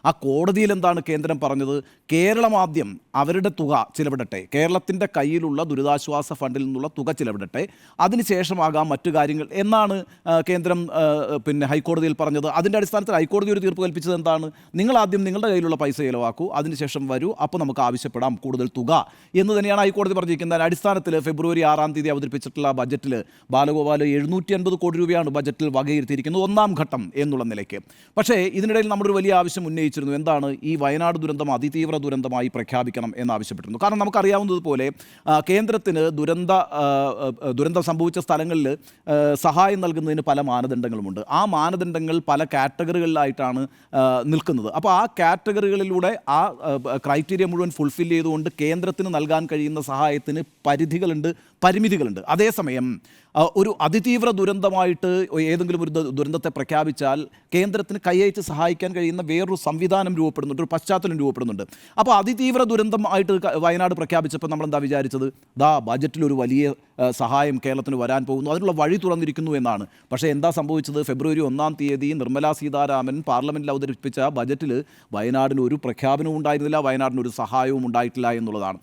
ആ കോടതിയിൽ എന്താണ് കേന്ദ്രം പറഞ്ഞത്? കേരളം ആദ്യം അവരുടെ തുക ചിലവിടട്ടെ, കേരളത്തിൻ്റെ കയ്യിലുള്ള ദുരിതാശ്വാസ ഫണ്ടിൽ നിന്നുള്ള തുക ചിലവിടട്ടെ, അതിനുശേഷമാകാം മറ്റു കാര്യങ്ങൾ എന്നാണ് കേന്ദ്രം ഹൈക്കോടതിയിൽ പറഞ്ഞത്. അതിൻ്റെ അടിസ്ഥാനത്തിൽ ഹൈക്കോടതി ഒരു തീർപ്പ് കൽപ്പിച്ചത് എന്താണ്? നിങ്ങൾ ആദ്യം നിങ്ങളുടെ കയ്യിലുള്ള പൈസ ചിലവാക്കൂ, അതിനുശേഷം വരൂ, അപ്പോൾ നമുക്ക് ആവശ്യപ്പെടാം കൂടുതൽ തുക എന്ന് തന്നെയാണ് ഹൈക്കോടതി പറഞ്ഞിരിക്കുന്നത്. അടിസ്ഥാനത്തിൽ ഫെബ്രുവരി 6-ാം തീയതി അവതരിപ്പിച്ചിട്ടുള്ള ബജറ്റിൽ ബാലഗോപാൽ 750 കോടി രൂപയാണ് ബജറ്റിൽ വകയിരുത്തിയിരിക്കുന്നത്, ഒന്നാം ഘട്ടം എന്നുള്ള നിലയ്ക്ക്. പക്ഷേ ഇതിനിടയിൽ നമ്മളൊരു വലിയ ആവശ്യം ഉന്നയിച്ചിരുന്നു. എന്താണ്? ഈ വയനാട് ദുരന്തം അതിതീവ്ര ദുരന്തമായി പ്രഖ്യാപിക്കണം എന്നാവശ്യപ്പെട്ടിരുന്നു. കാരണം നമുക്കറിയാവുന്നതുപോലെ കേന്ദ്രത്തിന് ദുരന്തം സംഭവിച്ച സ്ഥലങ്ങളിൽ സഹായം നൽകുന്നതിന് പല മാനദണ്ഡങ്ങളുമുണ്ട്. ആ മാനദണ്ഡങ്ങൾ പല കാറ്റഗറികളിലായിട്ടാണ് നിൽക്കുന്നത്. അപ്പോൾ ആ കാറ്റഗറികളിലൂടെ ആ ക്രൈറ്റീരിയ മുഴുവൻ ഫുൾഫിൽ ചെയ്തുകൊണ്ട് കേന്ദ്രത്തിന് നൽകാൻ കഴിയുന്ന സഹായത്തിന് പരിമിതികളുണ്ട്. അതേസമയം ഒരു അതിതീവ്ര ദുരന്തമായിട്ട് ഏതെങ്കിലും ഒരു ദുരന്തത്തെ പ്രഖ്യാപിച്ചാൽ കേന്ദ്രത്തിന് കൈയച്ച് സഹായിക്കാൻ കഴിയുന്ന വേറൊരു സംവിധാനം രൂപപ്പെടുന്നുണ്ട്, ഒരു പശ്ചാത്തലം രൂപപ്പെടുന്നുണ്ട്. അപ്പോൾ അതിതീവ്ര ദുരന്തമായിട്ട് വയനാട് പ്രഖ്യാപിച്ചപ്പോൾ നമ്മളെന്താ വിചാരിച്ചത്? ബജറ്റിലൊരു വലിയ സഹായം കേരളത്തിന് വരാൻ പോകുന്നു, അതിനുള്ള വഴി തുറന്നിരിക്കുന്നു എന്നാണ്. പക്ഷേ എന്താ സംഭവിച്ചത്? ഫെബ്രുവരി 1-ാം തീയതി നിർമ്മലാ സീതാരാമൻ പാർലമെൻറ്റിൽ അവതരിപ്പിച്ച ബജറ്റിൽ വയനാടിന് ഒരു പ്രഖ്യാപനവും ഉണ്ടായിരുന്നില്ല, വയനാടിന് ഒരു സഹായവും ഉണ്ടായിട്ടില്ല എന്നുള്ളതാണ്.